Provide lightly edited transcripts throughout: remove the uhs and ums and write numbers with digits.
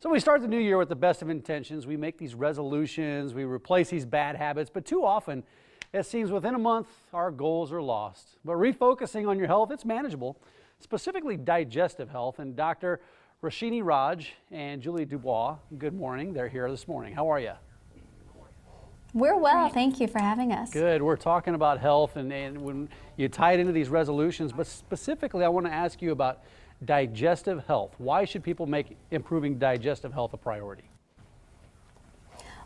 So we start the new year with the best of intentions. We make these resolutions, we replace these bad habits, but too often it seems within a month our goals are lost. But refocusing on your health, it's manageable, specifically digestive health. And Dr. Roshini Raj and Julie Dubois, good morning. They're here this morning. How are you? We're well, thank you for having us. Good. We're talking about health and when you tie it into these resolutions, but specifically I want to ask you about digestive health. Why should people make improving digestive health a priority?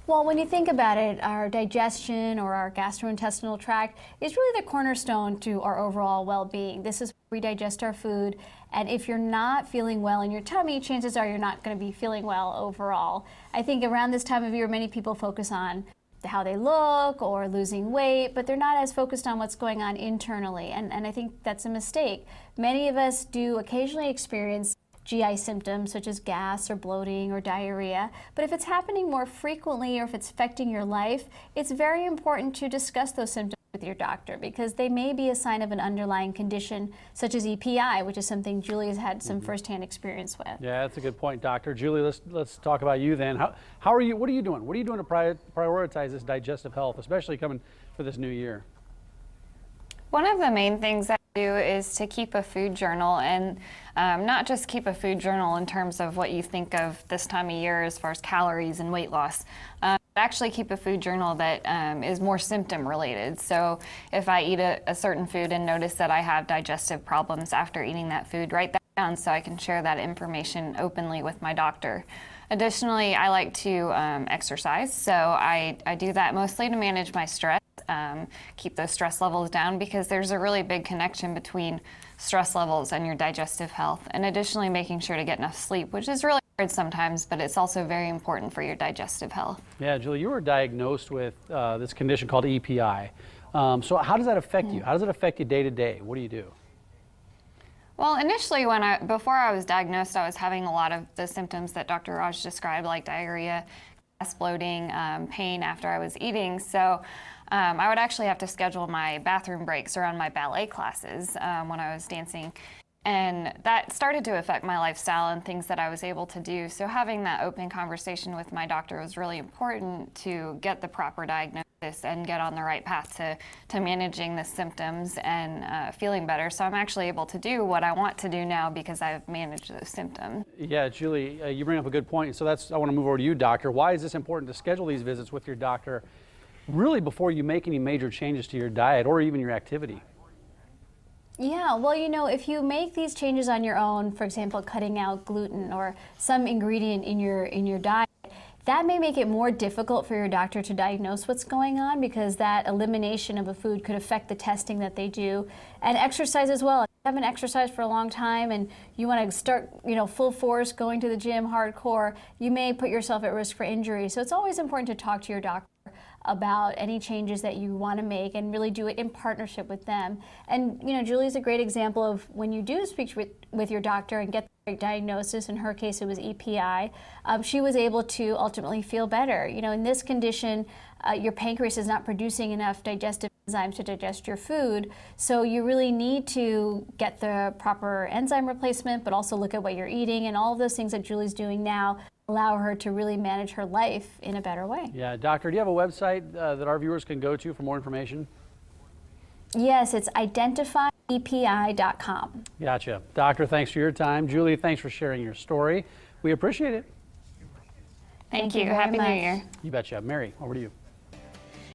Well, when you think about it, our digestion or our gastrointestinal tract is really the cornerstone to our overall well-being. This is where we digest our food, and if you're not feeling well in your tummy, chances are you're not going to be feeling well overall. I think around this time of year, many people focus on how they look or losing weight, but they're not as focused on what's going on internally, and I think that's a mistake. Many of us do occasionally experience GI symptoms such as gas or bloating or diarrhea, but if it's happening more frequently or if it's affecting your life, it's very important to discuss those symptoms with your doctor because they may be a sign of an underlying condition such as EPI, which is something Julie has had some firsthand experience with. Yeah, that's a good point, Doctor. Julie, let's talk about you then. How are you? What are you doing? What are you doing to prioritize this digestive health, especially coming for this new year? One of the main things I do is to keep a food journal, and not just keep a food journal in terms of what you think of this time of year as far as calories and weight loss. Actually keep a food journal that is more symptom related. So if I eat a certain food and notice that I have digestive problems after eating that food, write that down so I can share that information openly with my doctor. Additionally, I like to exercise, so I do that mostly to manage my stress, keep those stress levels down because there's a really big connection between stress levels and your digestive health, and additionally making sure to get enough sleep, which is really hard sometimes, but it's also very important for your digestive health. Yeah, Julie, you were diagnosed with this condition called EPI. So how does that affect you? How does it affect you day to day? What do you do? Well, initially, before I was diagnosed, I was having a lot of the symptoms that Dr. Raj described, like diarrhea, gas, bloating, pain after I was eating. So I would actually have to schedule my bathroom breaks around my ballet classes when I was dancing. And that started to affect my lifestyle and things that I was able to do. So having that open conversation with my doctor was really important to get the proper diagnosis and get on the right path to managing the symptoms and feeling better. So I'm actually able to do what I want to do now because I've managed those symptoms. Yeah, Julie, you bring up a good point. So I want to move over to you, doctor. Why is this important to schedule these visits with your doctor really before you make any major changes to your diet or even your activity? Yeah, well, you know, if you make these changes on your own, for example, cutting out gluten or some ingredient in your diet, that may make it more difficult for your doctor to diagnose what's going on because that elimination of a food could affect the testing that they do. And exercise as well. If you haven't exercised for a long time and you want to start, full force going to the gym hardcore, you may put yourself at risk for injury. So it's always important to talk to your doctor about any changes that you want to make and really do it in partnership with them. And Julie's a great example of when you do speak with your doctor and get the right diagnosis. In her case, it was EPI. She was able to ultimately feel better. In this condition, your pancreas is not producing enough digestive enzymes to digest your food, so you really need to get the proper enzyme replacement, but also look at what you're eating, and all of those things that Julie's doing now allow her to really manage her life in a better way. Yeah, doctor, do you have a website that our viewers can go to for more information? Yes, it's identifyepi.com. Gotcha. Doctor, thanks for your time. Julie, thanks for sharing your story. We appreciate it. Thank you. Happy New Year. You betcha. Mary, over to you.